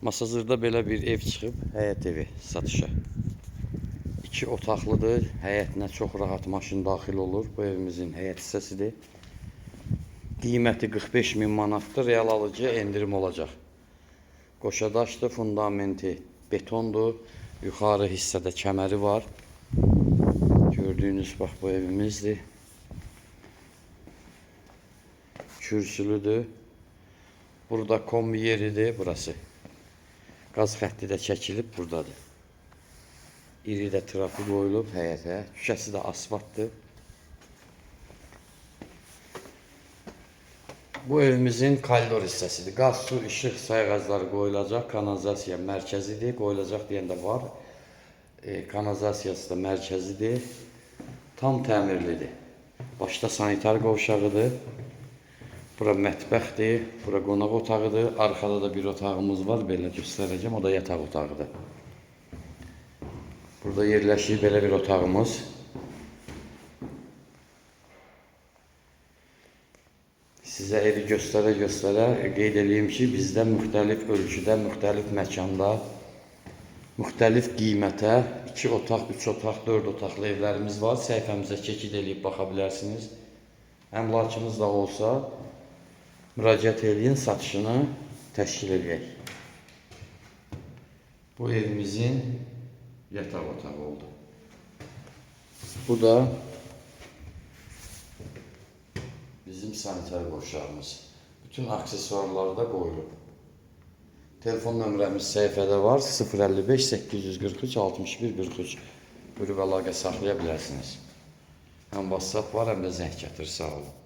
Masazırda belə bir ev çıxıb, həyət evi satışa. 2 otaqlıdır, həyətinə çox rahat maşın daxil olur. Bu evimizin həyət hissəsidir. Qiyməti 45 min manatdır, real alıcıya endirim olacaq. Qoşadaşdır, fundamenti betondur, yuxarı hissədə kəməri var. Gördüyünüz bax bu evimizdir. Kürsülüdür. Burada kombi yeridir, burası. Qaz xətti də çəkilib buradadır. İri də trafik qoyulub həyətə. Şüşəsi də asfaltdır. Bu evimizin koridor hissəsidir. Qaz, su, işıq sayğacları qoyulacaq. Kanalizasiya mərkəzidir. Qoyulacaq deyəndə var. Kanalizasiyası da mərkəzidir. Tam təmirlidir. Başda sanitar qovşağıdır. Bura mətbəxdir, bura qonaq otağıdır. Arxada da bir otağımız var, belə göstərəcəm. O da yataq otağıdır. Burada yerləşir belə bir otağımız. Sizə evi göstərə-göstərə qeyd edeyim ki, bizdə müxtəlif ölçüdə, müxtəlif məkanda, müxtəlif qiymətə 2 otaq, 3 otaq, 4 otaqlı evlərimiz var. Səhifəmizə keçid edib baxa bilərsiniz. Əmlakınız da olsa, müraciət edin, satışını təşkil edək. Bu evimizin yataq otağı oldu. Bu da bizim sanitar qovşağımız. Bütün aksesuarlar da qoyulub. Telefon nömrəmiz səhifədə var. 055 843 61 43. Buyurub əlaqə saxlaya bilərsiniz. Həm WhatsApp var, həm də zəng gətir. Sağ olun.